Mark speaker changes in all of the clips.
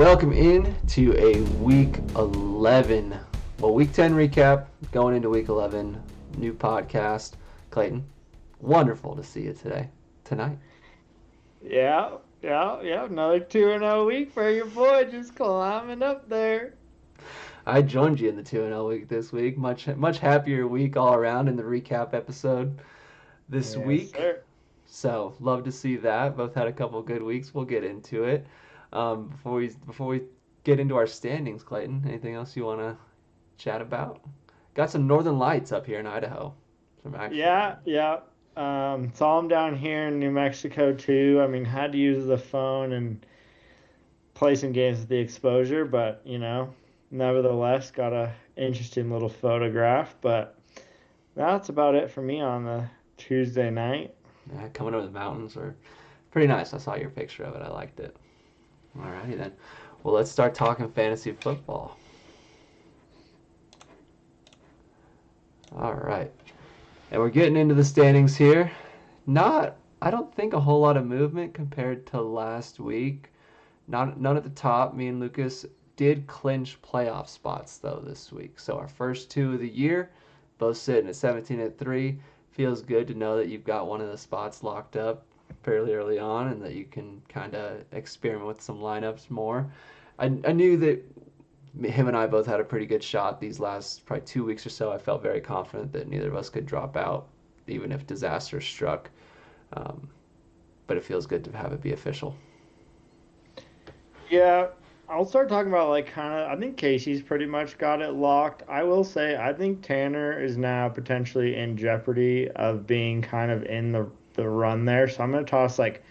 Speaker 1: Welcome in to a week 11, week 10 recap, going into week 11, new podcast. Clayton, wonderful to see you tonight.
Speaker 2: Yeah. Another 2-0 week for your boy, just climbing up there.
Speaker 1: I joined you in the 2-0 week this week. Much happier week all around in the recap episode this
Speaker 2: Yes,
Speaker 1: week.
Speaker 2: sir.
Speaker 1: So love to see that. Both had a couple of good weeks. We'll get into it. Before we get into our standings, Clayton, anything else you want to chat about? Got some northern lights up here in Idaho. Some actual.
Speaker 2: Yeah. Saw him down here in New Mexico too. I mean, had to use the phone and play some games with the exposure, but nevertheless, got a interesting little photograph. But that's about it for me on the Tuesday night.
Speaker 1: Yeah, coming over the mountains were pretty nice. I saw your picture of it. I liked it. Alrighty then. Well, let's start talking fantasy football. All right. And we're getting into the standings here. I don't think a whole lot of movement compared to last week. None at the top. Me and Lucas did clinch playoff spots though this week. So our first two of the year, both sitting at 17-3. Feels good to know that you've got one of the spots locked up fairly early on and that you can kind of experiment with some lineups more. I knew that him and I both had a pretty good shot these last probably 2 weeks or so. I felt very confident that neither of us could drop out, even if disaster struck. Um, but it feels good to have it be official.
Speaker 2: Yeah, I'll start talking about I think Casey's pretty much got it locked. I will say I think Tanner is now potentially in jeopardy of being kind of in the run there. So I'm gonna toss like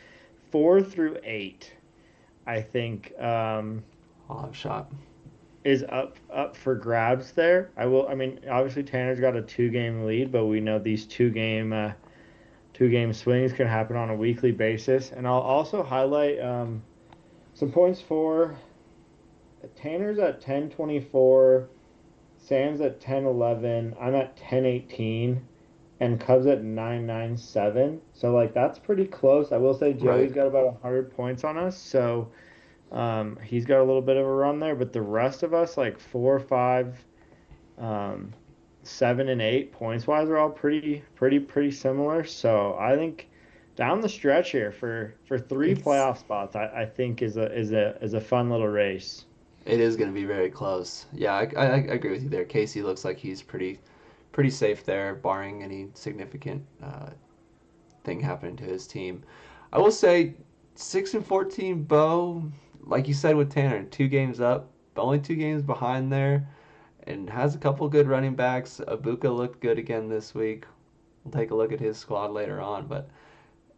Speaker 2: 4 through 8. I think
Speaker 1: I'll have a shot.
Speaker 2: is up for grabs there. I mean, obviously Tanner's got a 2 game lead, but we know these 2 game swings can happen on a weekly basis. And I'll also highlight some points for Tanner's at 10-24, Sam's at 10-11, I'm at 10-18, and Cubs at 9-9-7. So that's pretty close. I will say
Speaker 1: Right.
Speaker 2: Joey's got about 100 points on us, so he's got a little bit of a run there. But the rest of us, like 4, 5, 7, and 8 points wise, are all pretty similar. So I think down the stretch here for three
Speaker 1: It's
Speaker 2: playoff spots, I think is a fun little race.
Speaker 1: it is going to be very close. Yeah, I agree with you there. Casey looks like he's pretty safe there, barring any significant thing happening to his team. I will say 6-14 Bo, like you said with Tanner, 2 games up, only 2 games behind there, and has a couple good running backs. Abuka looked good again this week. We'll take a look at his squad later on, but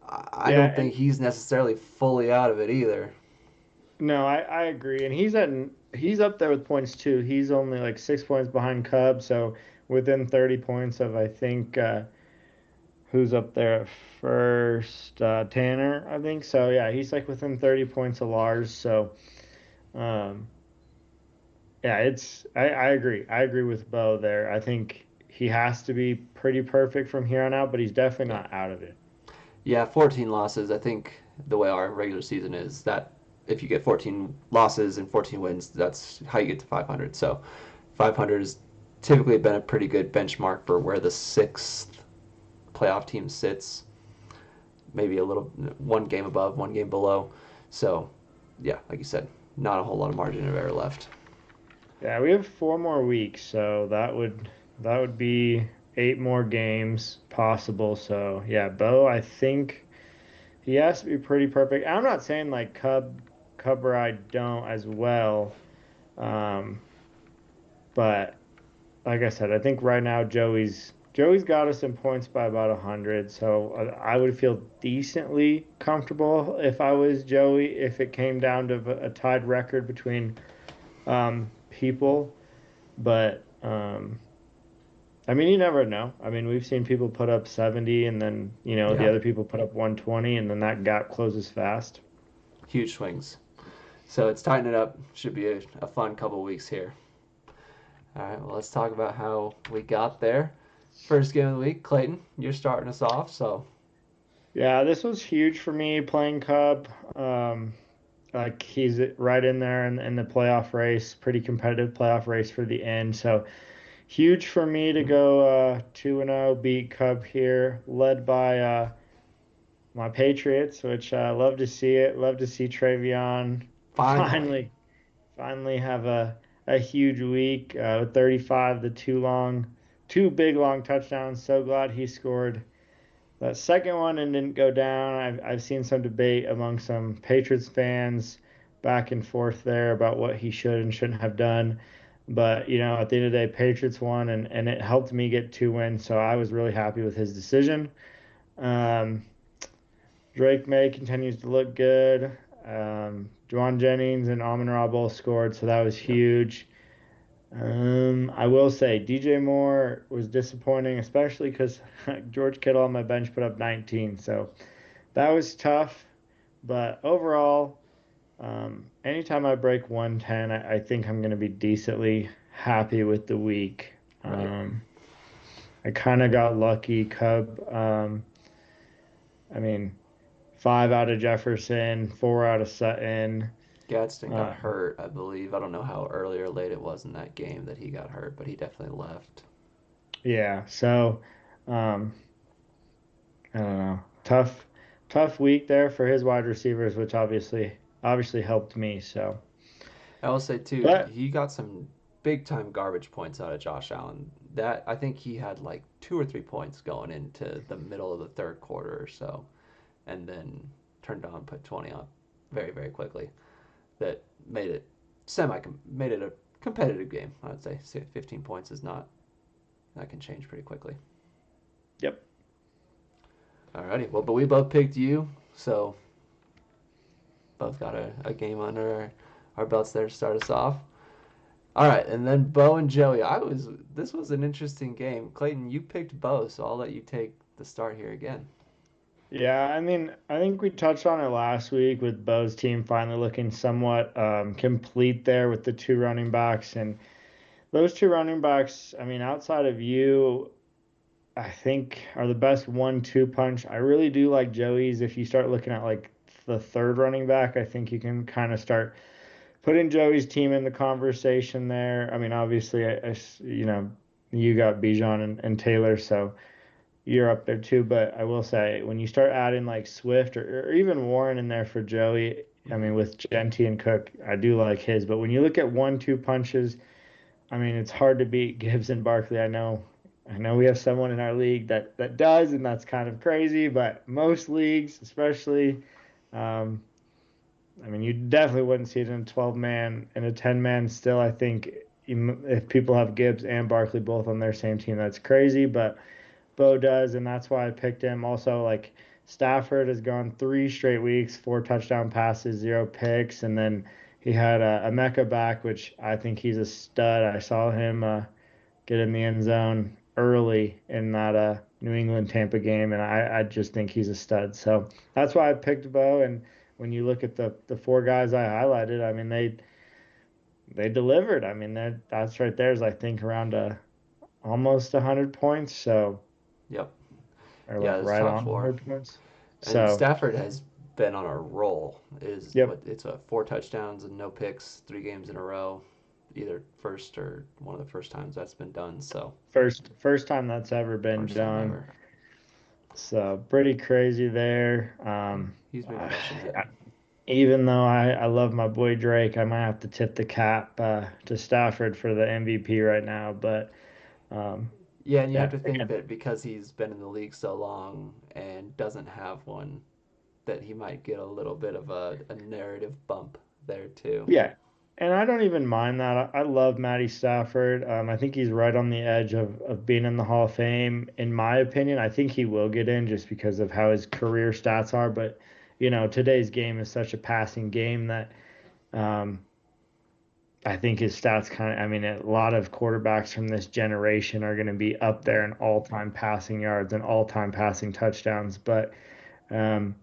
Speaker 1: I
Speaker 2: Yeah,
Speaker 1: don't
Speaker 2: and
Speaker 1: think he's necessarily fully out of it either.
Speaker 2: no, I agree, and he's up there with points too. He's only like 6 points behind Cubs, so within 30 points of I think who's up there at first, Tanner, I think. So yeah, he's like within 30 points of Lars. So um, yeah, I agree. I agree with Bo there. I think he has to be pretty perfect from here on out, but he's definitely
Speaker 1: Yeah.
Speaker 2: not out of it.
Speaker 1: Yeah, 14 losses. I think the way our regular season is that if you get 14 losses and 14 wins, that's how you get to 500. So 500 has typically been a pretty good benchmark for where the sixth playoff team sits. Maybe a little 1 game above, 1 game below. So yeah, like you said, not a whole lot of margin of error left.
Speaker 2: Yeah, we have 4 more weeks, so that would be 8 more games possible. So yeah, Bo, I think he has to be pretty perfect. I'm not saying like Cub or I don't as well, um, but like I said, I think right now Joey's got us in points by about 100. So I would feel decently comfortable if I was Joey if it came down to a tied record between people. But I mean, you never know. I mean, we've seen people put up 70 and then, the
Speaker 1: Yeah,
Speaker 2: other people put up 120 and then that gap closes fast.
Speaker 1: huge swings. So it's tightening up. Should be a fun couple weeks here. All right, well, let's talk about how we got there. First game of the week, Clayton, you're starting us off. So
Speaker 2: Yeah, this was huge for me playing Cub. Um, like he's right in there in the playoff race, pretty competitive playoff race for the end. So huge for me to go 2-0, beat Cub here, led by my Patriots, which I love to see it. Love to see Travion
Speaker 1: Finally.
Speaker 2: finally have a huge week with 35, the two big long touchdowns. So glad he scored that second one and didn't go down. I've seen some debate among some Patriots fans back and forth there about what he should and shouldn't have done. But at the end of the day, Patriots won, and it helped me get 2 wins. So I was really happy with his decision. Um, Drake May continues to look good. Juwan Jennings and Amon Ra both scored, so that was
Speaker 1: Yep.
Speaker 2: huge. I will say DJ Moore was disappointing, especially because George Kittle on my bench put up 19, so that was tough. But overall, anytime I break 110, I think I'm going to be decently happy with the week.
Speaker 1: Right.
Speaker 2: Um, I kind of got lucky. I mean, 5 out of Jefferson, 4 out of Sutton.
Speaker 1: Gadsden got
Speaker 2: Um,
Speaker 1: hurt, I believe. I don't know how early or late it was in that game that he got hurt, but he definitely left.
Speaker 2: yeah, so um, I don't know. Tough week there for his wide receivers, which obviously helped me. So,
Speaker 1: I will say too,
Speaker 2: but
Speaker 1: he got some big time garbage points out of Josh Allen. That I think he had like 2 or 3 points going into the middle of the third quarter or so, and then turned on, put 20 up very very quickly. That made it made it a competitive game. I would say 15 points is not that can change pretty quickly.
Speaker 2: yep,
Speaker 1: Alrighty, well, but we both picked you, so both got a game under our belts there to start us off. All right, and then Bo and Joey. This was an interesting game. Clayton, you picked Bo, so I'll let you take the start here again.
Speaker 2: yeah. I mean, I think we touched on it last week with Bo's team finally looking somewhat complete there with the two running backs, and those two running backs. I mean, outside of you, I think are the best 1-2 punch. I really do like Joey's. If you start looking at like the third running back, I think you can kind of start putting Joey's team in the conversation there. I mean, obviously, you got Bijan and Taylor, so you're up there too. But I will say, when you start adding like Swift or even Warren in there for Joey, I
Speaker 1: Hmm.
Speaker 2: mean, with Genty and Cook, I do like his. But when you look at 1-2 punches, I mean, it's hard to beat Gibbs and Barkley. I know we have someone in our league that does, and that's kind of crazy. But most leagues, especially, um, I mean, you definitely wouldn't see it in a 12 man and a 10 man. Still, I think if people have Gibbs and Barkley both on their same team, that's crazy. But Bo does, and that's why I picked him. Also, like Stafford has gone 3 straight weeks, 4 touchdown passes, 0 picks, and then he had a Mecca back, which I think he's a stud. I saw him get in the end zone early in that New England Tampa game, and I just think he's a stud. So that's why I picked Bo. And when you look at the 4 guys I highlighted, I mean they delivered. I mean that's right there is I think around almost 100 points. So
Speaker 1: Yep.
Speaker 2: or
Speaker 1: Yeah,
Speaker 2: like
Speaker 1: it's
Speaker 2: right
Speaker 1: top
Speaker 2: on
Speaker 1: four.
Speaker 2: 100 points.
Speaker 1: And
Speaker 2: So
Speaker 1: Stafford has been on a roll. Is
Speaker 2: yep,
Speaker 1: what it's a 4 touchdowns and no picks, 3 games in a row. Either first or one of the first times that's been done. So
Speaker 2: first time that's ever been
Speaker 1: first time
Speaker 2: done.
Speaker 1: ever.
Speaker 2: So pretty crazy there.
Speaker 1: He's been crushing it.
Speaker 2: Even though I love my boy Drake, I might have to tip the cap to Stafford for the MVP right now. But um,
Speaker 1: Yeah, and you have
Speaker 2: yeah,
Speaker 1: to think
Speaker 2: again,
Speaker 1: that because he's been in the league so long and doesn't have one, that he might get a little bit of a narrative bump there too.
Speaker 2: yeah. And I don't even mind that. I love Matty Stafford. I think he's right on the edge of being in the Hall of Fame. In my opinion, I think he will get in just because of how his career stats are. But, today's game is such a passing game that um, I think his stats I mean, a lot of quarterbacks from this generation are going to be up there
Speaker 1: Right.
Speaker 2: in all-time passing yards and all-time passing touchdowns. But um,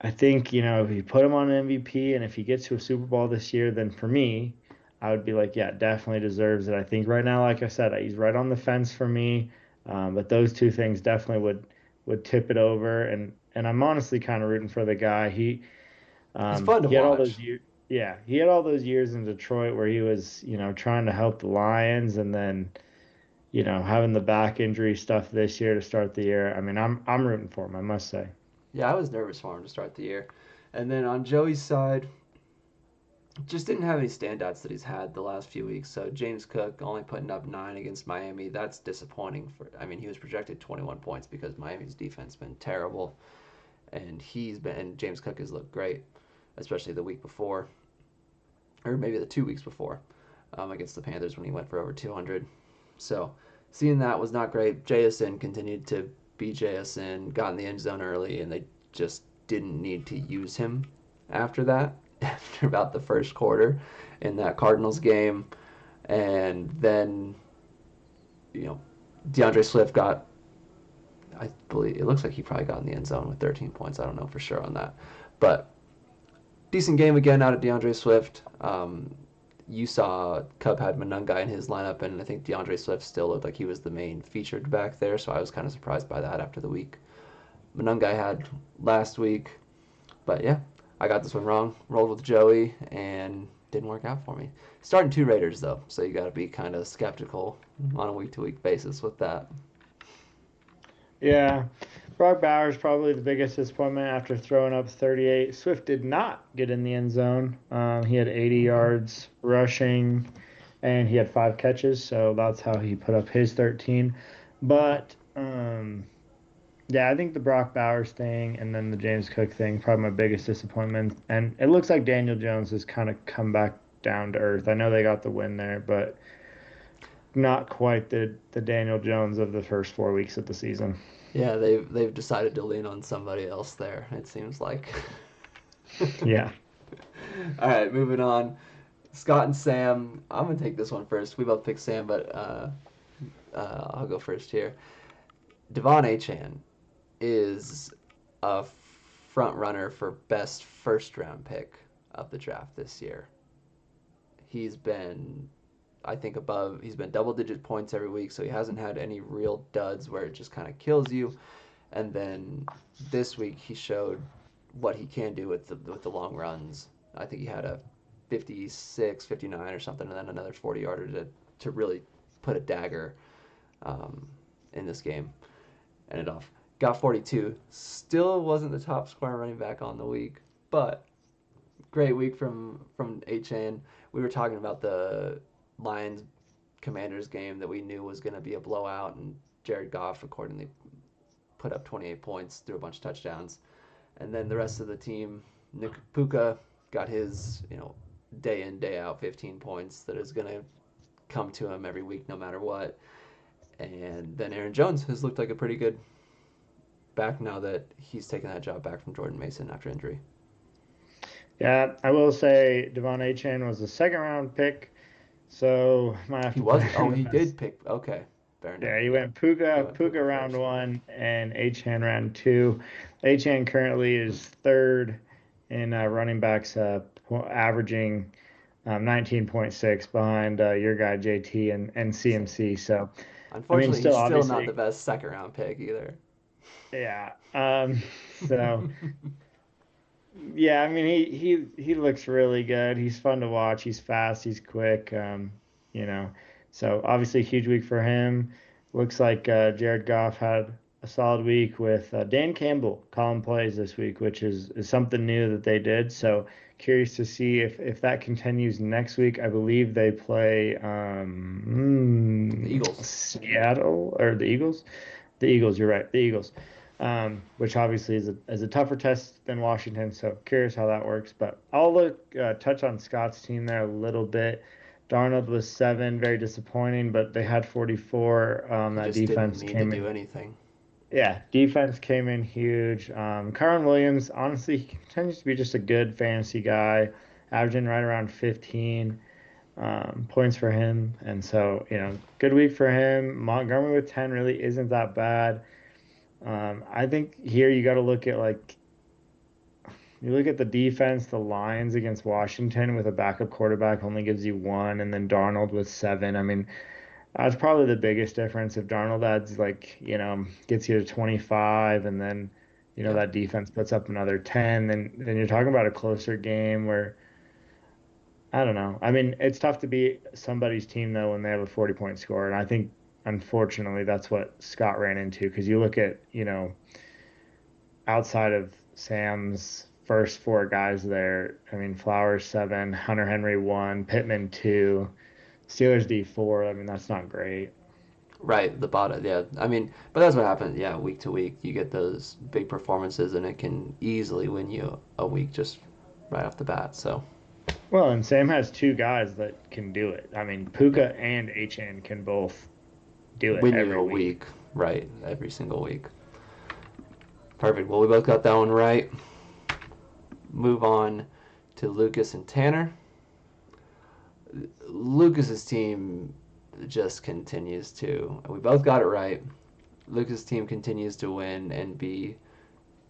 Speaker 2: I think, if you put him on an MVP and if he gets to a Super Bowl this year, then for me, I would be like, yeah, definitely deserves it. I think right now, like I said, he's right on the fence for me. But those two things definitely would tip it over. And I'm honestly kind of rooting for the guy.
Speaker 1: He's fun to
Speaker 2: He had all those
Speaker 1: watch.
Speaker 2: years. Yeah, he had all those years in Detroit where he was, trying to help the Lions, and then, having the back injury stuff this year to start the year. I mean, I'm rooting for him, I must say.
Speaker 1: Yeah, I was nervous for him to start the year. And then on Joey's side, just didn't have any standouts that he's had the last few weeks. So James Cook only putting up 9 against Miami. That's disappointing. I mean, he was projected 21 points because Miami's defense been terrible, and James Cook has looked great, especially the week before, or maybe the 2 weeks before, against the Panthers when he went for over 200. So seeing that was not great. JSN continued to be JSN, got in the end zone early, and they just didn't need to use him after that, after about the first quarter in that Cardinals game. And then, you know, DeAndre Swift got, I believe, it looks like he probably got in the end zone with 13 points. I don't know for sure on that. But decent game again out of DeAndre Swift. You saw Cub had Monungai in his lineup, and I think DeAndre Swift still looked like he was the main featured back there, so I was kind of surprised by that after the week Monungai had last week. But yeah, I got this one wrong. Rolled with Joey, and didn't work out for me. Starting two Raiders, though, so you got to be kind of skeptical on a week-to-week basis with that.
Speaker 2: Yeah, Brock Bowers probably the biggest disappointment after throwing up 38. Swift did not get in the end zone. He had 80 yards rushing, and he had 5 catches, so that's how he put up his 13. But yeah, I think the Brock Bowers thing and then the James Cook thing probably my biggest disappointment. And it looks like Daniel Jones has kind of come back down to earth. I know they got the win there, but not quite the Daniel Jones of the first 4 weeks of the season.
Speaker 1: Yeah, they've decided to lean on somebody else there. It seems like.
Speaker 2: Yeah.
Speaker 1: All right, moving on. Scott and Sam. I'm gonna take this one first. We both picked Sam, but I'll go first here. Devon Achan is a front runner for best first round pick of the draft this year. He's been, I think, above. He's been double digit points every week, so he hasn't had any real duds where it just kind of kills you. And then this week he showed what he can do with the long runs. I think he had a 56, 59 or something, and then another 40 yarder to really put a dagger um, in this game. Ended off. Got 42. Still wasn't the top scoring running back on the week, but great week from HN. We were talking about the Lions Commanders game that we knew was going to be a blowout, and Jared Goff accordingly put up 28 points, threw a bunch of touchdowns, and then the rest of the team, Nick Puka got his day in day out 15 points that is going to come to him every week no matter what. And then Aaron Jones has looked like a pretty good back now that he's taken that job back from Jordan Mason after injury.
Speaker 2: Yeah, I will say Devon Achane was a second round pick, so might have
Speaker 1: He
Speaker 2: to put
Speaker 1: was.
Speaker 2: him
Speaker 1: Oh,
Speaker 2: in
Speaker 1: he
Speaker 2: the best.
Speaker 1: did pick. Okay, fair enough.
Speaker 2: Yeah, he
Speaker 1: Yeah,
Speaker 2: went
Speaker 1: he
Speaker 2: Puka
Speaker 1: went
Speaker 2: Puka
Speaker 1: Puka
Speaker 2: round
Speaker 1: first.
Speaker 2: one and Achane round two. Achane currently is third in running backs, averaging 19.6 behind your guy JT and
Speaker 1: So,
Speaker 2: CMC. So, I mean,
Speaker 1: unfortunately,
Speaker 2: still
Speaker 1: he's still not the
Speaker 2: obviously,
Speaker 1: best second round pick either.
Speaker 2: yeah. So yeah, I mean, he looks really good. He's fun to watch. He's fast. He's quick. You know, so obviously a huge week for him. Looks like Jared Goff had a solid week with Dan Campbell calling plays this week, which is something new that they did. So curious to see if that continues next week. I believe they play
Speaker 1: The Eagles.
Speaker 2: Seattle or the Eagles. The Eagles, you're right. The Eagles, which obviously is a tougher test than Washington. So curious how that works. But I'll touch on Scott's team there a little bit. Darnold was 7, very disappointing, but they had 44.
Speaker 1: He
Speaker 2: That
Speaker 1: just didn't
Speaker 2: defense
Speaker 1: need to
Speaker 2: came
Speaker 1: do
Speaker 2: in.
Speaker 1: anything.
Speaker 2: Yeah, defense came in huge. Kyron Williams, honestly, he continues to be just a good fantasy guy, averaging right around 15 points for him. And so, good week for him. Montgomery with 10 really isn't that bad. I think here you got to look at you look at the defense, the lines against Washington with a backup quarterback only gives you 1, and then Darnold with 7. I mean, that's probably the biggest difference. If Darnold adds gets you to 25, and then
Speaker 1: Yeah.
Speaker 2: that defense puts up another 10, then you're talking about a closer game where I don't know. I mean, it's tough to beat somebody's team though when they have a 40-point score, and I think unfortunately that's what Scott ran into because you look at, outside of Sam's first four guys there, I mean, Flowers 7, Hunter Henry 1, Pittman 2, Steelers D 4. I mean, that's not great.
Speaker 1: Right, the bottom. Yeah, I mean, but that's what happens. Yeah, week to week, you get those big performances, and it can easily win you a week just right off the bat. So
Speaker 2: Well, and Sam has two guys that can do it. I mean,
Speaker 1: yeah,
Speaker 2: Puka and HN can both do it
Speaker 1: win you
Speaker 2: every
Speaker 1: a
Speaker 2: week.
Speaker 1: week, right, every single week. Perfect. Well, we both got that one right. Move on to Lucas and Tanner. Lucas's team just continues to. We both got it right. Lucas's team continues to win and be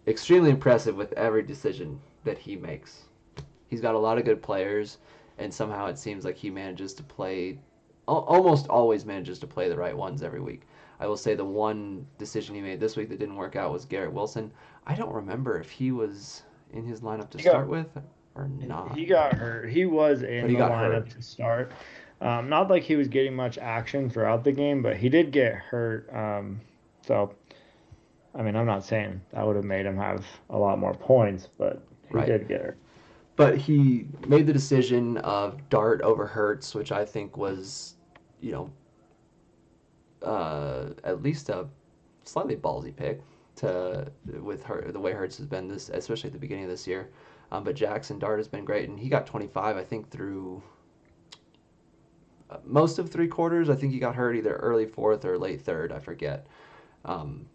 Speaker 1: extremely impressive with every decision that he makes. He's got a lot of good players, and somehow it seems like he manages to play, almost always manages to play the right ones every week. I will say the one decision he made this week that didn't work out was Garrett Wilson. I don't remember if he was in his lineup to
Speaker 2: He got
Speaker 1: start with or not,
Speaker 2: he got hurt. He was
Speaker 1: but
Speaker 2: in
Speaker 1: he
Speaker 2: the
Speaker 1: got hurt.
Speaker 2: lineup to start. Not like he was getting much action throughout the game, but he did get hurt. So I mean, I'm not saying that would have made him have a lot more points, but he
Speaker 1: Right.
Speaker 2: did get hurt.
Speaker 1: But he made the decision of Dart over Hertz, which I think was, you know, at least a slightly ballsy pick to with her the way Hertz has been this, especially at the beginning of this year. But Jackson Dart has been great, and he got 25, I think, through most of three quarters. I think he got hurt either early fourth or late third. I forget. Um,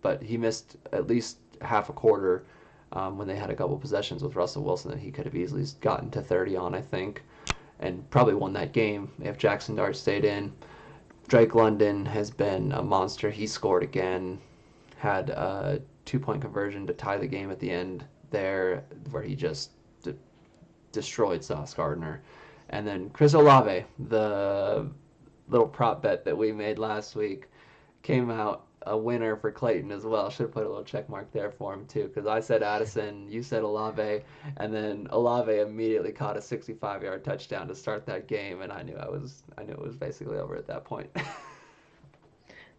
Speaker 1: but he missed at least half a quarter when they had a couple possessions with Russell Wilson that he could have easily gotten to 30 on, I think, and probably won that game if Jackson Dart stayed in. Drake London has been a monster. He scored again, had a 2 point conversion to tie the game at the end there, where he just destroyed Sauce Gardner. And then Chris Olave, the little prop bet that we made last week, came out a winner for Clayton as well. Should have put a little check mark there for him too, because I said Addison, you said Olave, and then Olave immediately caught a 65-yard touchdown to start that game, and I knew it was basically over at that point.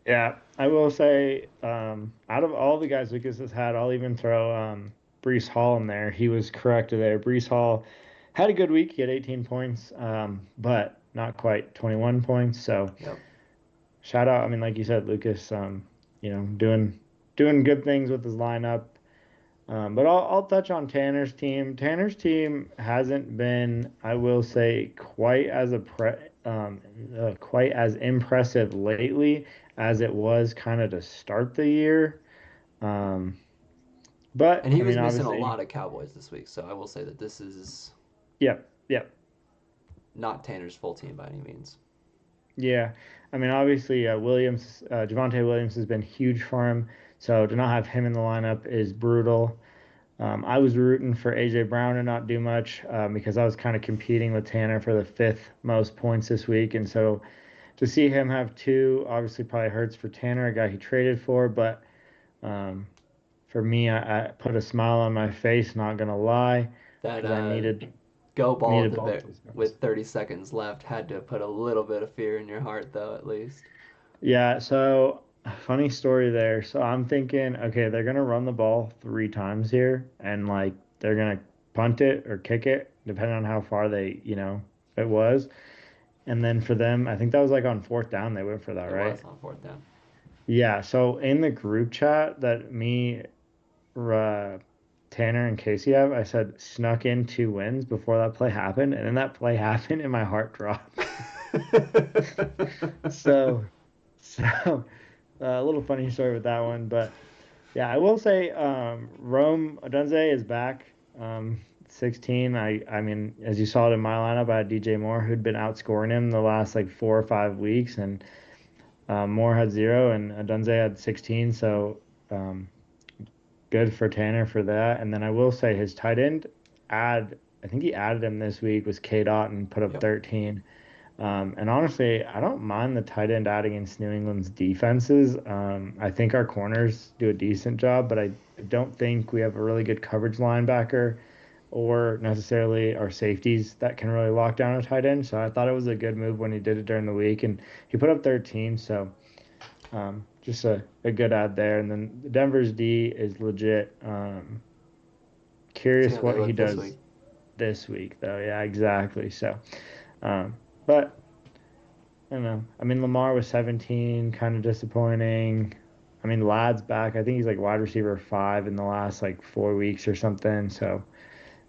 Speaker 2: Yeah, I will say, out of all the guys Lucas has had, I'll even throw Brees Hall in there. He was correct there. Brees Hall had a good week. He had 18 points, but not quite 21 points. So
Speaker 1: Yep.
Speaker 2: shout out. I mean, like you said, Lucas, doing good things with his lineup. But I'll touch on Tanner's team. Tanner's team hasn't been, I will say, quite as impressive lately as it was kind of to start the year. Um,
Speaker 1: And
Speaker 2: but
Speaker 1: he
Speaker 2: I
Speaker 1: was
Speaker 2: mean,
Speaker 1: missing a
Speaker 2: obviously,
Speaker 1: lot of Cowboys this week, so I will say that this is
Speaker 2: yep, yep,
Speaker 1: not Tanner's full team by any means.
Speaker 2: yeah. I mean, obviously, Javonte Williams has been huge for him. So to not have him in the lineup is brutal. I was rooting for AJ Brown to not do much because I was kind of competing with Tanner for the fifth most points this week, and so to see him have two obviously probably hurts for Tanner, a guy he traded for, but um, for me, I put a smile on my face, not gonna lie,
Speaker 1: That
Speaker 2: because I
Speaker 1: go ball at
Speaker 2: needed
Speaker 1: the
Speaker 2: both those guys.
Speaker 1: with 30 seconds left had to put a little bit of fear in your heart, though, at least.
Speaker 2: Yeah, so funny story there. So I'm thinking, okay, they're gonna run the ball three times here, and like they're gonna punt it or kick it, depending on how far it was. And then for them, I think that was like on fourth down, they went for that,
Speaker 1: It
Speaker 2: right?
Speaker 1: was on fourth down.
Speaker 2: Yeah, so in the group chat that uh, Tanner and Casey have, I said snuck in two wins before that play happened, and then that play happened and my heart dropped. So, so a little funny story with that one, but yeah, I will say Rome Odunze is back. 16. I mean, as you saw it in my lineup, I had DJ Moore who'd been outscoring him the last like 4 or 5 weeks, and Moore had 0 and Odunze had 16. So um, good for Tanner for that. And then I will say his tight end I think he added him this week was K Dot and put up
Speaker 1: Yep.
Speaker 2: 13. And honestly, I don't mind the tight end adding against New England's defenses. I think our corners do a decent job, but don't think we have a really good coverage linebacker or necessarily our safeties that can really lock down a tight end. So I thought it was a good move when he did it during the week, and he put up 13. So just a good ad there. And then Denver's D is legit.
Speaker 1: See how
Speaker 2: Curious
Speaker 1: they
Speaker 2: what he
Speaker 1: look this week.
Speaker 2: does this week, though. Yeah, exactly. So, but I don't know. I mean, Lamar was 17, kind of disappointing. I mean, Ladd's back. I think he's like wide receiver 5 in the last like 4 weeks or something. So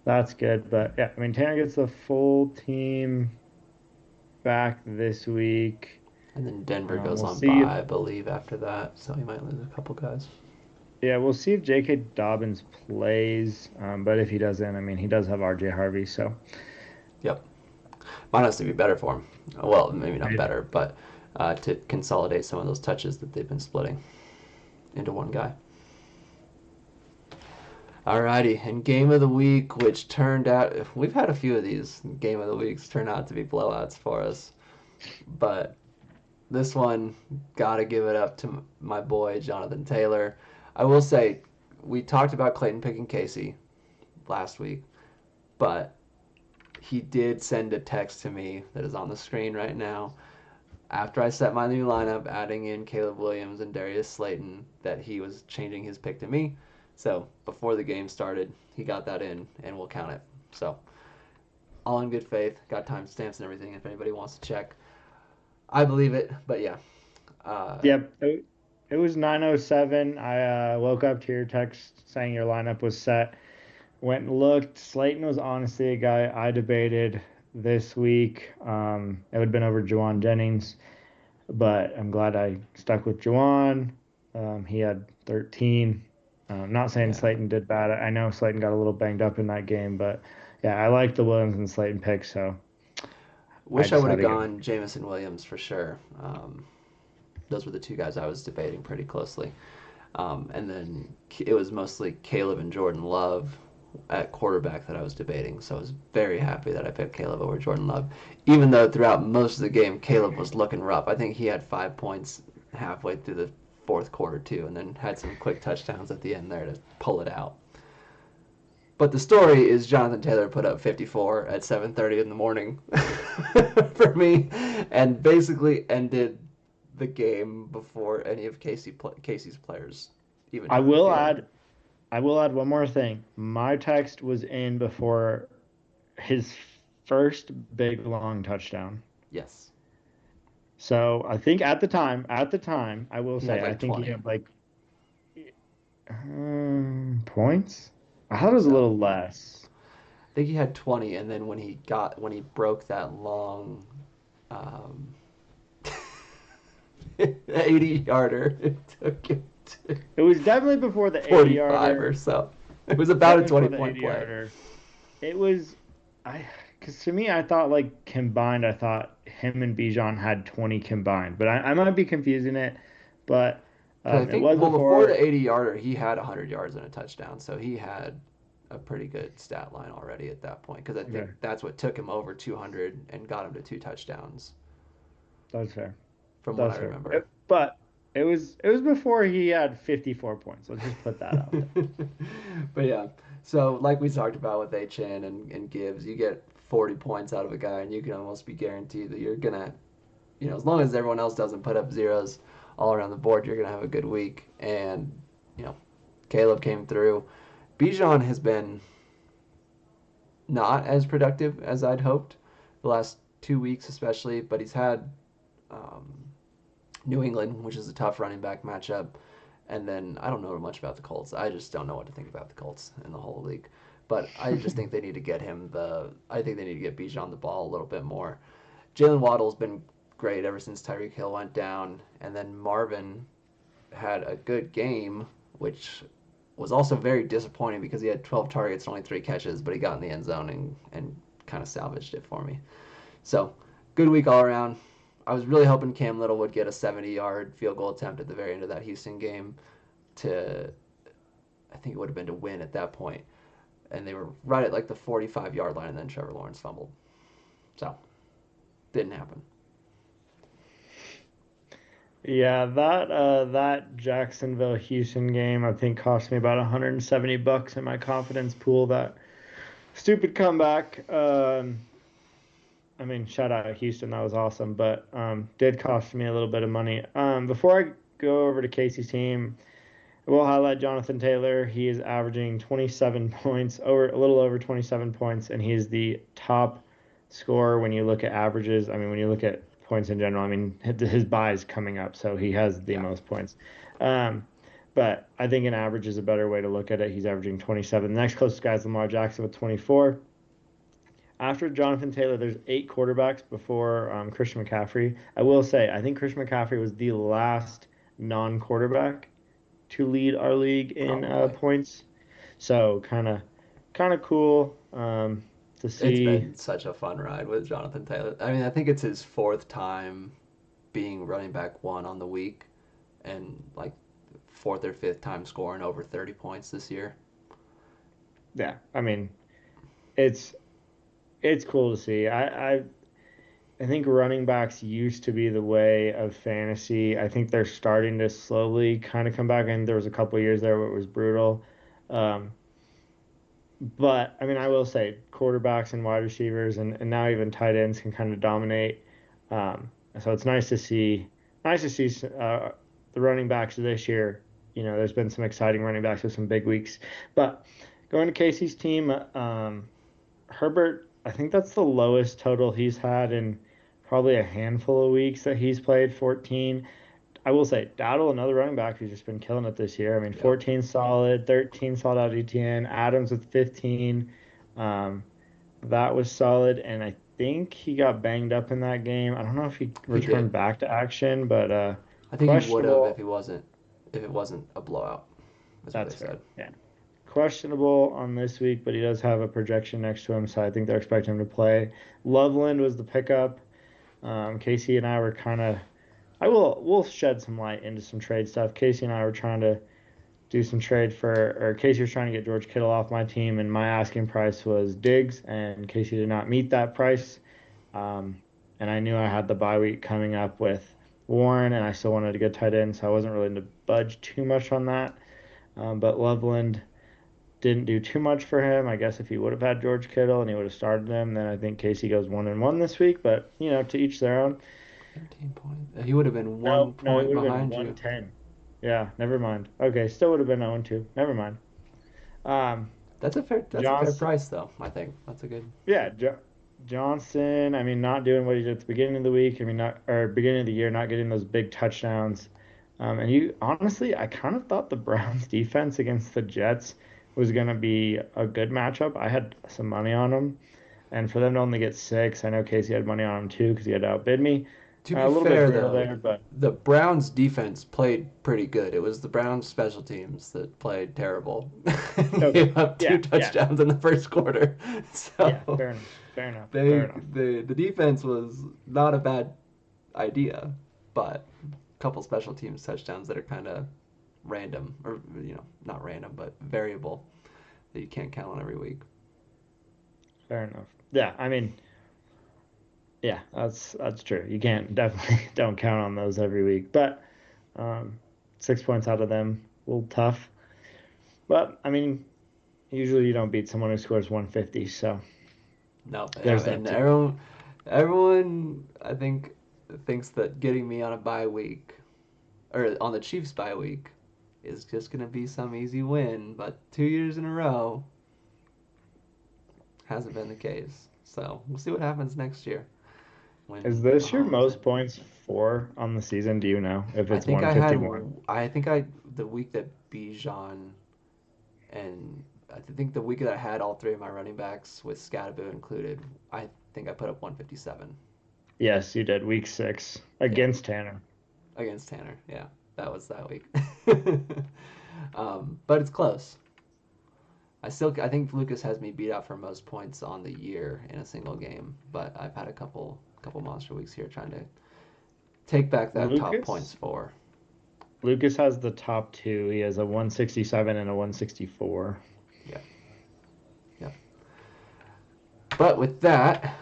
Speaker 2: that's good. But yeah, I mean, Tanner gets the full team back this week.
Speaker 1: And then Denver goes
Speaker 2: We'll
Speaker 1: on
Speaker 2: see if
Speaker 1: bye, I believe, after that. So he might lose a couple guys.
Speaker 2: Yeah, we'll see if J.K. Dobbins plays. But if he doesn't, I mean, he does have R.J. Harvey. So
Speaker 1: Yep. Might honestly be better for him. Well, maybe not
Speaker 2: maybe.
Speaker 1: better, but to consolidate some of those touches that they've been splitting into one guy. Alrighty, and game of the week, which turned out we've had a few of these game of the weeks turn out to be blowouts for us, but this one gotta give it up to my boy Jonathan Taylor. I will say we talked about Clayton picking Casey last week, but he did send a text to me that is on the screen right now after I set my new lineup, adding in Caleb Williams and Darius Slayton, that he was changing his pick to me. So before the game started, he got that in, and we'll count it. So all in good faith, got timestamps and everything. If anybody wants to check, I believe it. But yeah,
Speaker 2: Yep. It was 9:07. I woke up to your text saying your lineup was set. Went and looked. Slayton was honestly a guy I debated this week. It would have been over Juwan Jennings, but I'm glad I stuck with Juwan. He had 13. Not saying
Speaker 1: yeah.
Speaker 2: Slayton did bad. I know Slayton got a little banged up in that game, but yeah, I like the Williams and Slayton pick, so I
Speaker 1: Wish I
Speaker 2: just
Speaker 1: would
Speaker 2: had
Speaker 1: have
Speaker 2: to give.
Speaker 1: gone Jamison Williams for sure. Those were the two guys I was debating pretty closely. And then it was mostly Caleb and Jordan Love at quarterback that I was debating. So I was very happy that I picked Caleb over Jordan Love, even though throughout most of the game Caleb was looking rough. I think he had 5 points halfway through the fourth quarter too, and then had some quick touchdowns at the end there to pull it out. But the story is Jonathan Taylor put up 54 at 7:30 in the morning for me, and basically ended the game before any of Casey's players even
Speaker 2: I
Speaker 1: took the
Speaker 2: will
Speaker 1: field.
Speaker 2: add I will add one more thing. My text was in before his first big long touchdown.
Speaker 1: Yes,
Speaker 2: So I think at the time, I will
Speaker 1: he had
Speaker 2: say, I
Speaker 1: like
Speaker 2: think he
Speaker 1: 20.
Speaker 2: had like points. I
Speaker 1: I
Speaker 2: thought it
Speaker 1: think
Speaker 2: was a
Speaker 1: so.
Speaker 2: little less.
Speaker 1: I think he had 20, and then when he broke that long um, 80 yarder, it took him to
Speaker 2: It was definitely before the 80
Speaker 1: 45
Speaker 2: yarder.
Speaker 1: or so. It was about a
Speaker 2: Definitely
Speaker 1: 20
Speaker 2: before the
Speaker 1: point
Speaker 2: 80
Speaker 1: play.
Speaker 2: yarder. It was I because to me, I thought like combined, I thought him and Bijan had 20 combined, but I might be confusing it. But
Speaker 1: Because I
Speaker 2: it
Speaker 1: think,
Speaker 2: was
Speaker 1: well, before
Speaker 2: before.
Speaker 1: the 80 yarder, he had 100 yards and a touchdown. So he had a pretty good stat line already at that point. Because I think
Speaker 2: Okay,
Speaker 1: that's what took him over 200 and got him to two touchdowns,
Speaker 2: that's fair.
Speaker 1: from what I
Speaker 2: That's fair.
Speaker 1: remember.
Speaker 2: But it was before he had 54 points. Let's just put that out there.
Speaker 1: But yeah, so like we talked about with Achan and Gibbs, you get 40 points out of a guy, and you can almost be guaranteed that you're going to, as long as everyone else doesn't put up zeros all around the board, you're going to have a good week. And, you know, Caleb came through. Bijan has been not as productive as I'd hoped the last 2 weeks, especially, but he's had um, New England, which is a tough running back matchup. And then I don't know much about the Colts. I just don't know what to think about the Colts in the whole league. But I just think they need to get him the. I think they need to get Bijan the ball a little bit more. Jalen Waddle's been great ever since Tyreek Hill went down, and then Marvin had a good game, which was also very disappointing because he had 12 targets and only 3 catches, but he got in the end zone and kind of salvaged it for me. So, good week all around. I was really hoping Cam Little would get a 70-yard field goal attempt at the very end of that Houston game to, I think it would have been to win at that point. And they were right at like the 45-yard line, and then Trevor Lawrence fumbled. So, didn't happen.
Speaker 2: Yeah, that Jacksonville Houston game I think cost me about $170 in my confidence pool. That stupid comeback. I mean, shout out Houston, that was awesome, but did cost me a little bit of money. Before I go over to Casey's team, I will highlight Jonathan Taylor. He is averaging 27 points, over a little over 27 points, and he's the top scorer when you look at averages. I mean, when you look at points in general, I mean, his bye is coming up, so he has the
Speaker 1: Yeah.
Speaker 2: most points. Um, but I think an average is a better way to look at it. He's averaging 27. The next closest guy is Lamar Jackson with 24. After Jonathan Taylor, there's 8 quarterbacks before Christian McCaffrey. I will say, I think Christian McCaffrey was the last non-quarterback to lead our league in
Speaker 1: Probably.
Speaker 2: points. So kind of cool to
Speaker 1: It's
Speaker 2: see.
Speaker 1: been such a fun ride with Jonathan Taylor. I mean, I think it's his fourth time being running back one on the week, and like fourth or fifth time scoring over 30 points this year.
Speaker 2: Yeah, I mean it's it's cool to see. I think running backs used to be the way of fantasy. I think they're starting to slowly kind of come back. And there was a couple years there where it was brutal. Um, But I mean, I will say quarterbacks and wide receivers and now even tight ends can kind of dominate. So it's nice to see the running backs this year. You know, there's been some exciting running backs with some big weeks. But going to Casey's team, Herbert, I think that's the lowest total he's had in probably a handful of weeks that he's played, 14. I will say, Dowdle, another running back who's just been killing it this year. I mean,
Speaker 1: Yep.
Speaker 2: 14 solid, 13 solid out of ETN, Adams with 15. Um, that was solid, and I think he got banged up in that game. I don't know if he
Speaker 1: He
Speaker 2: returned
Speaker 1: did.
Speaker 2: back to action, but
Speaker 1: I think he would have
Speaker 2: questionable.
Speaker 1: if it wasn't a blowout. That's what they
Speaker 2: That's fair.
Speaker 1: said.
Speaker 2: Yeah. Questionable on this week, but he does have a projection next to him, so I think they're expecting him to play. Loveland was the pickup. Casey and I were kind of. We'll shed some light into some trade stuff. Casey and I were trying to do some trade or Casey was trying to get George Kittle off my team, and my asking price was Diggs, and Casey did not meet that price. Um, and I knew I had the bye week coming up with Warren, and I still wanted to get tight end, so I wasn't willing to budge too much on that. But Loveland didn't do too much for him. I guess if he would have had George Kittle and he would have started him, then I think Casey goes 1-1 this week. But to each their own.
Speaker 1: 13 points. He would have been one
Speaker 2: No, it
Speaker 1: point
Speaker 2: would have been
Speaker 1: behind you.
Speaker 2: 110. Yeah, never mind. Okay, still would have been 0-2. Never mind. Um,
Speaker 1: That's a fair
Speaker 2: Johnson,
Speaker 1: price though. I think that's a good.
Speaker 2: yeah, Johnson. I mean, not doing what he did at the beginning of the week. I mean, not or beginning of the year, not getting those big touchdowns. And you honestly, I kind of thought the Browns defense against the Jets was going to be a good matchup. I had some money on them, and for them to only get 6, I know Casey had money on them too because he had to outbid me.
Speaker 1: To
Speaker 2: A
Speaker 1: be
Speaker 2: little bit
Speaker 1: fair
Speaker 2: brutal
Speaker 1: though,
Speaker 2: there, but
Speaker 1: the Browns defense played pretty good. It was the Browns special teams that played terrible.
Speaker 2: okay,
Speaker 1: Gave up two
Speaker 2: yeah, yeah,
Speaker 1: touchdowns in the first quarter.
Speaker 2: yeah.
Speaker 1: So
Speaker 2: Fair enough. Fair enough. Fair
Speaker 1: they
Speaker 2: enough.
Speaker 1: the defense was not a bad idea, but a couple special teams touchdowns that are kind of random or not random but variable that you can't count on every week.
Speaker 2: Fair enough. Yeah, I mean, yeah, that's true. You can't definitely don't count on those every week, but 6 points out of them, a little tough. But I mean, usually you don't beat someone who scores 150, so
Speaker 1: No,
Speaker 2: there's that
Speaker 1: and
Speaker 2: too.
Speaker 1: everyone I think thinks that getting me on a bye week or on the Chiefs bye week is just gonna be some easy win, but 2 years in a row hasn't been the case. So we'll see what happens next year
Speaker 2: Is
Speaker 1: when
Speaker 2: this your
Speaker 1: Mahomes.
Speaker 2: most points for on the season? Do you know if
Speaker 1: I
Speaker 2: it's
Speaker 1: think I had
Speaker 2: 151?
Speaker 1: I think I the week that Bijan and I think the week that I had all three of my running backs with Scatterbo included, I think I put up 157.
Speaker 2: Yes, you did. Week 6
Speaker 1: Yeah,
Speaker 2: against Tanner.
Speaker 1: against Tanner. Yeah, that was that week. But it's close. I think Lucas has me beat out for most points on the year in a single game, but I've had a couple monster weeks here trying to take back that top points
Speaker 2: Lucas
Speaker 1: for.
Speaker 2: Lucas has the top two. He has a 167 and a 164.
Speaker 1: Yeah, yeah. But with that,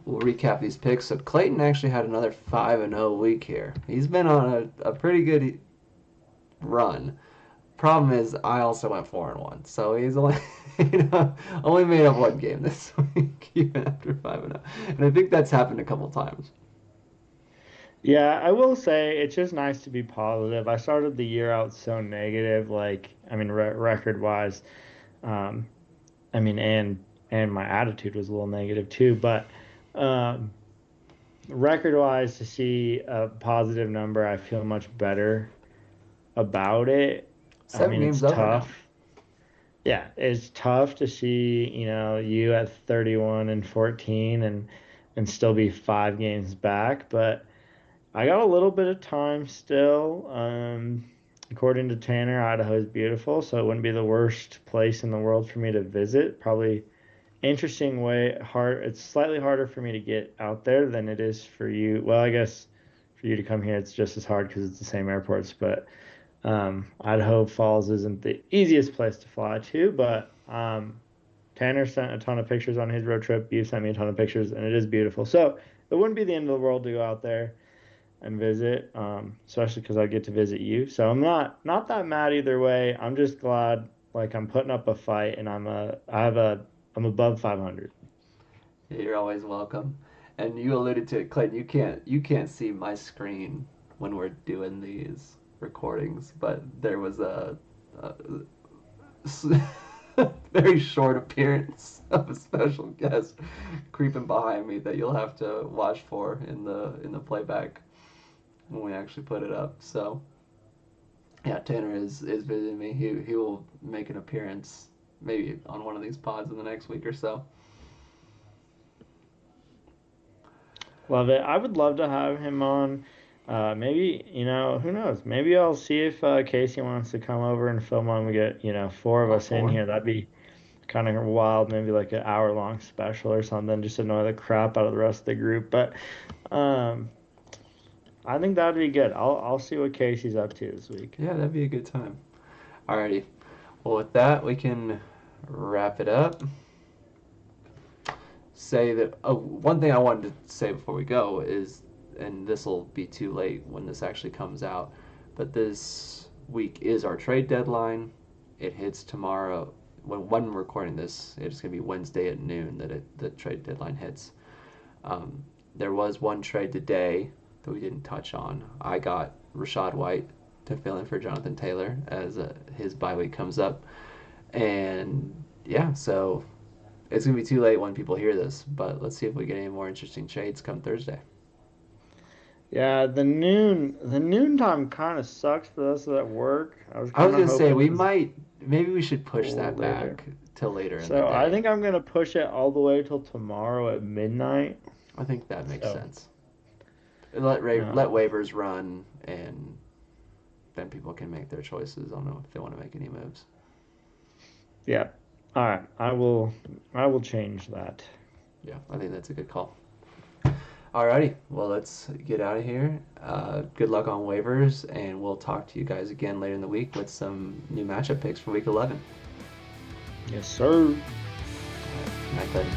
Speaker 1: we'll recap these picks. So Clayton actually had another 5-0 week here. He's been on a pretty good run. Problem is, I also went 4-1, so he's only only made up one game this week, even after 5-0, and I think that's happened a couple times.
Speaker 2: Yeah, I will say it's just nice to be positive. I started the year out so negative, like I mean, record wise, um, I mean, and my attitude was a little negative too. But um, record wise, to see a positive number, I feel much better about it. I
Speaker 1: Seven
Speaker 2: mean, it's
Speaker 1: games over now.
Speaker 2: tough. Yeah, it's tough to see, you at 31 and 14 and still be 5 games back, but I got a little bit of time still. According to Tanner, Idaho is beautiful, so it wouldn't be the worst place in the world for me to visit. Probably interesting way hard. It's slightly harder for me to get out there than it is for you. Well, I guess for you to come here, it's just as hard because it's the same airports. But Idaho Falls isn't the easiest place to fly to. But Tanner sent a ton of pictures on his road trip. You sent me a ton of pictures, and it is beautiful. So it wouldn't be the end of the world to go out there and visit, especially because I get to visit you. So I'm not that mad either way. I'm just glad like I'm putting up a fight and I'm above 500.
Speaker 1: You're always welcome. And you alluded to it, Clayton. You can't see my screen when we're doing these recordings, but there was a very short appearance of a special guest creeping behind me that you'll have to watch for in the playback when we actually put it up. So yeah, Tanner is visiting me. He will make an appearance maybe on one of these pods in the next week or so.
Speaker 2: Love it. I would love to have him on. Maybe, who knows? Maybe I'll see if Casey wants to come over and film on. We get, four of
Speaker 1: All
Speaker 2: us in
Speaker 1: four.
Speaker 2: here. That'd be kind of wild. Maybe like an hour-long special or something. Just annoy the crap out of the rest of the group. But um, I think that'd be good. I'll see what Casey's up to this week.
Speaker 1: Yeah, that'd be a good time. Alrighty. Well, with that, we can wrap it up. Say that one thing I wanted to say before we go is, and this will be too late when this actually comes out, but this week is our trade deadline. It hits tomorrow. When I'm recording this, it's going to be Wednesday at noon that the trade deadline hits. There was one trade today that we didn't touch on. I got Rashad White to fill in for Jonathan Taylor as his bye week comes up. And yeah, so it's gonna be too late when people hear this, but let's see if we get any more interesting trades come Thursday.
Speaker 2: Yeah, the noon time kind of sucks for us at work. I was
Speaker 1: I was
Speaker 2: kind of
Speaker 1: gonna say
Speaker 2: hoping
Speaker 1: we
Speaker 2: it was
Speaker 1: might maybe we should
Speaker 2: a
Speaker 1: push
Speaker 2: little
Speaker 1: that
Speaker 2: later.
Speaker 1: back till later in the
Speaker 2: So I
Speaker 1: day.
Speaker 2: think I'm gonna push it all the way till tomorrow at midnight.
Speaker 1: I think that makes
Speaker 2: So
Speaker 1: sense. Let
Speaker 2: um,
Speaker 1: waivers run, and then people can make their choices on if they want to make any moves.
Speaker 2: yeah. All right. I will change that.
Speaker 1: Yeah, I think that's a good call. Alrighty, well let's get out of here. Good luck on waivers, and we'll talk to you guys again later in the week with some new matchup picks for Week 11.
Speaker 2: Yes, sir.
Speaker 1: All right, night, Clayton.